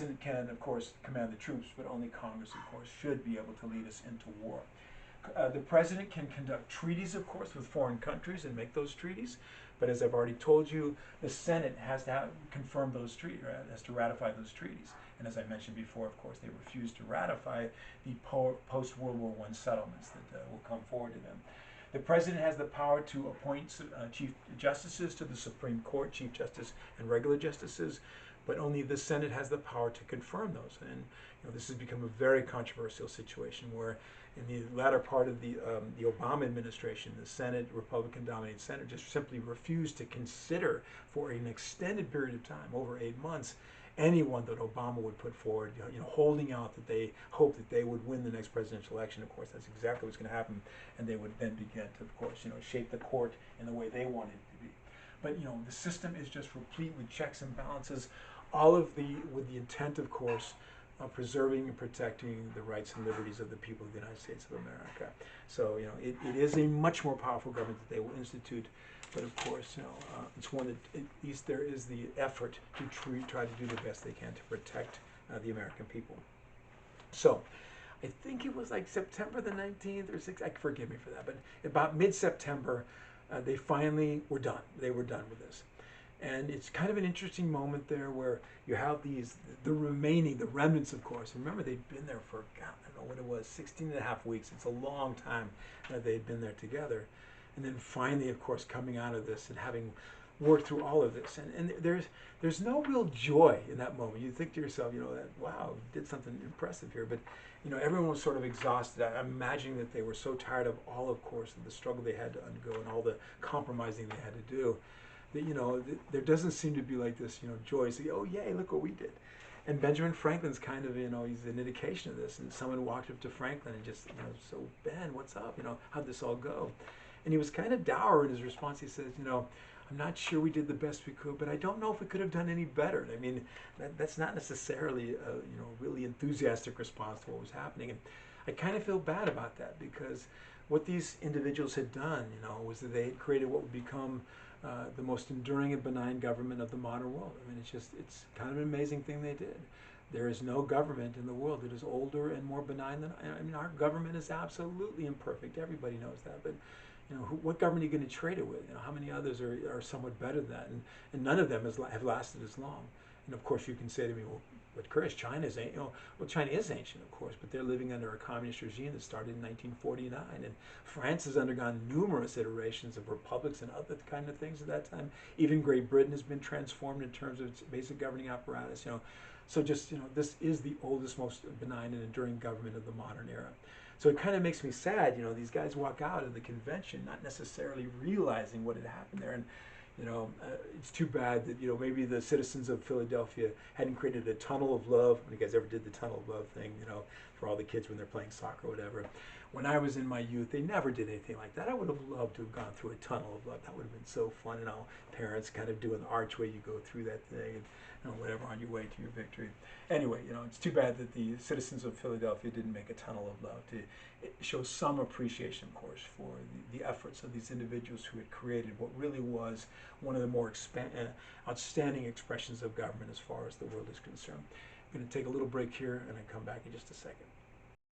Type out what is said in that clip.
president can, of course, command the troops, but only Congress, of course, should be able to lead us into war. The president can conduct treaties, of course, with foreign countries and make those treaties. But as I've already told you, the Senate has to confirm those treaties, has to ratify those treaties. And as I mentioned before, of course, they refused to ratify the post-World War I settlements that will come forward to them. The president has the power to appoint chief justices to the Supreme Court, chief justice and regular justices, but only the Senate has the power to confirm those. And this has become a very controversial situation where in the latter part of the Obama administration, the Senate, Republican-dominated Senate, just simply refused to consider for an extended period of time, over 8 months, anyone that Obama would put forward, holding out that they hoped that they would win the next presidential election. Of course, that's exactly what's going to happen, and they would then begin to, of course, shape the court in the way they wanted it to be. But the system is just replete with checks and balances, all of with the intent, of course, of preserving and protecting the rights and liberties of the people of the United States of America. So, it is a much more powerful government that they will institute, but of course, it's one that at least there is the effort to try to do the best they can to protect the American people. So, I think it was like September the 19th or 6th, forgive me for that, but about mid-September, they finally were done. They were done with this. And it's kind of an interesting moment there where you have the remnants, of course. Remember, they'd been there for, God, I don't know what it was, 16 and a half weeks. It's a long time that they'd been there together. And then finally, of course, coming out of this and having worked through all of this. And there's no real joy in that moment. You think to yourself, that, wow, did something impressive here. But, everyone was sort of exhausted. I'm imagining that they were so tired of all, of course, of the struggle they had to undergo and all the compromising they had to do. There doesn't seem to be like this, joy. Say, oh, yay, look what we did. And Benjamin Franklin's kind of, he's an indication of this. And someone walked up to Franklin and just, so Ben, what's up? How'd this all go? And he was kind of dour in his response. He says, I'm not sure we did the best we could, but I don't know if we could have done any better. I mean, that's not necessarily a, really enthusiastic response to what was happening. And I kind of feel bad about that because what these individuals had done, was that they had created what would become the most enduring and benign government of the modern world. I mean, it's kind of an amazing thing they did. There is no government in the world that is older and more benign than, our government is absolutely imperfect. Everybody knows that. But, what government are you going to trade it with? How many others are somewhat better than that? And none of them have lasted as long. And of course, you can say to me, well, but Chris, China is ancient. Well, China is ancient, of course, but they're living under a communist regime that started in 1949. And France has undergone numerous iterations of republics and other kind of things at that time. Even Great Britain has been transformed in terms of its basic governing apparatus. So just this is the oldest, most benign and enduring government of the modern era. So it kind of makes me sad. These guys walk out of the convention not necessarily realizing what had happened there. And it's too bad that, maybe the citizens of Philadelphia hadn't created a tunnel of love. When you guys ever did the tunnel of love thing, for all the kids when they're playing soccer or whatever. When I was in my youth, they never did anything like that. I would have loved to have gone through a tunnel of love. That would have been so fun. And all parents kind of doing the archway, you go through that thing and whatever on your way to your victory. Anyway, it's too bad that the citizens of Philadelphia didn't make a tunnel of love to show some appreciation, of course, for the efforts of these individuals who had created what really was one of the more outstanding expressions of government as far as the world is concerned. I'm going to take a little break here and then come back in just a second.